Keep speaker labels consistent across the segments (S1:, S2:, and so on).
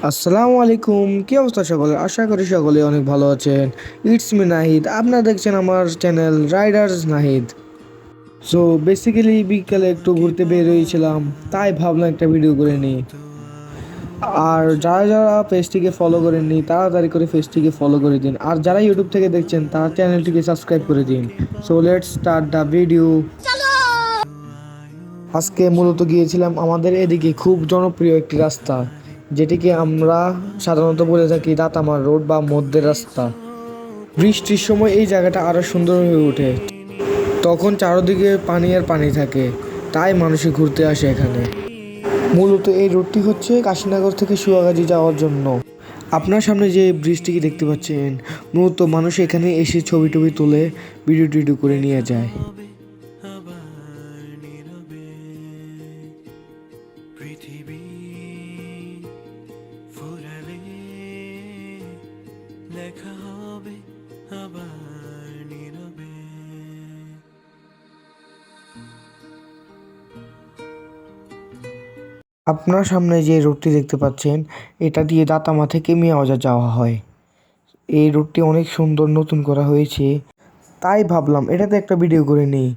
S1: আসসালামু আলাইকুম, কি অবস্থা সকলে? আশা করি সকলে অনেক ভালো আছেন। ইটস মি নাহিদ, আপনারা দেখছেন আমার channel Riders Nahid. So basically বিকালে একটু ঘুরতে বের হয়েছিলাম, তাই ভাবলাম একটা ভিডিও করে নিই। আর যারা যারা পেজটিকে ফলো করেননি তাড়াতাড়ি করে পেজটিকে ফলো করে দিন, আর যারা ইউটিউব থেকে দেখছেন তার চ্যানেলটিকে সাবস্ক্রাইব করে দিন। So let's start the video. আজকে মূলত গিয়েছিলাম আমাদের এদিকে খুব জনপ্রিয় একটি রাস্তা, যেটিকে আমরা সাধারণত বলে থাকি দাতামার রোড বা মধ্যের রাস্তা। বৃষ্টির সময় এই জায়গাটা আরও সুন্দর হয়ে ওঠে, তখন চারদিকে পানি আর পানি থাকে, তাই মানুষে ঘুরতে আসে এখানে। মূলত এই রোডটি হচ্ছে কাশীনগর থেকে সুয়াগাজী যাওয়ার জন্য। আপনার সামনে যে ব্রিজটিকে দেখতে পাচ্ছেন, মূলত মানুষ এখানে এসে ছবি টবি তুলে ভিডিও টিডিও করে নিয়ে যায়।
S2: পৃথিবী ফুরালে দেখা হবে আবার নীরবে।
S1: আপনার সামনে যে রোডটি দেখতে পাচ্ছেন, এটা দিয়ে দাতামা থেকে মিয়াবাজার যাওয়া হয়। এই রোডটি অনেক সুন্দর, নতুন করা হয়েছে, তাই ভাবলাম এটাতে একটা ভিডিও করে নিই।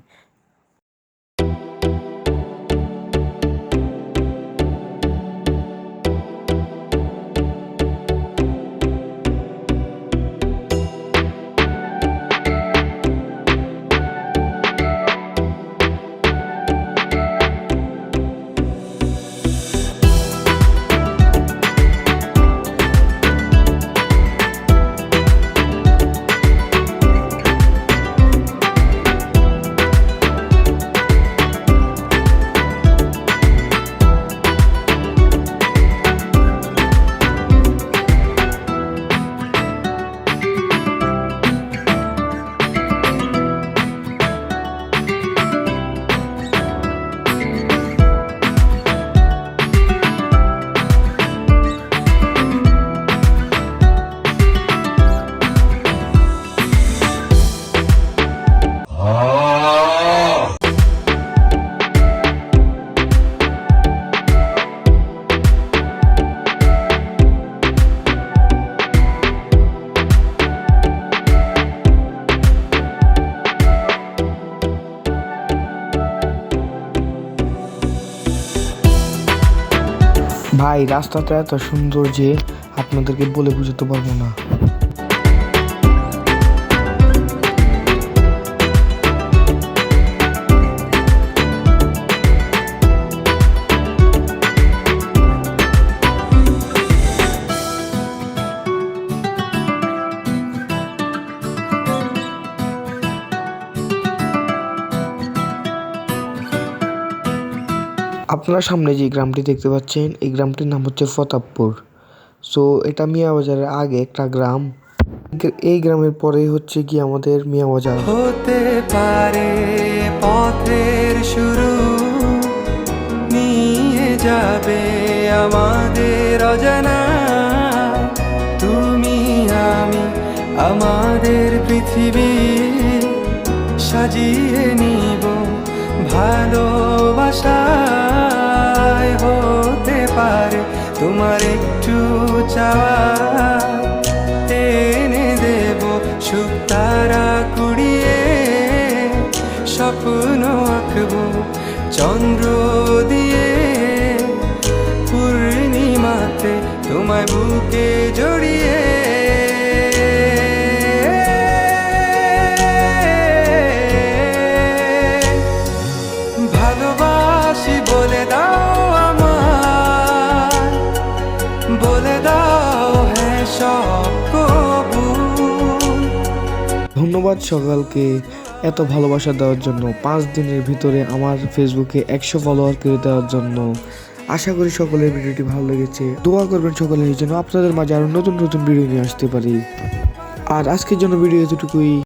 S1: ভাই, রাস্তাটা এত সুন্দর যে আপনাদেরকে বলে বুঝাতে পারবো না। আপনার সামনে যে গ্রামটি দেখতে পাচ্ছেন, এই গ্রামটির নাম হচ্ছে ফতাবপুর। সো এটা মিয়াবাজারের আগে একটা গ্রাম। এই গ্রামের পরেই হচ্ছে কি আমাদের মিয়াবাজার।
S2: হতে পারে পথের শুরু, নিয়ে যাবে আমাদের অজানা। তুমি আমি আমাদের পৃথিবী সাজিয়ে নিব ভালোবাসায়। হতে পারে তোমার একটু চাওয়া, এনে দেব সুখ তারা কুড়িয়ে। স্বপ্ন আঁকবো চন্দ্র দিয়ে, পূর্ণিমাতে তোমায় বুকে জড়িয়ে। ভালোবাসি বলে দাও আমায়, বলে দাও হ্যাঁ সব কবুল।
S1: ধন্যবাদ সকালকে এত ভালোবাসা দেওয়ার জন্য, 5 দিনের ভিতরে আমার ফেসবুকে 100 ফলোয়ার করে দেওয়ার জন্য। আশা করি সকলের ভিডিওটি ভালো লেগেছে। দোয়া করবেন সকলের জন্য, আপনাদের মাঝে আরও নতুন নতুন ভিডিও নিয়ে আসতে পারি। আর আজকের জন্য ভিডিও এতটুকুই।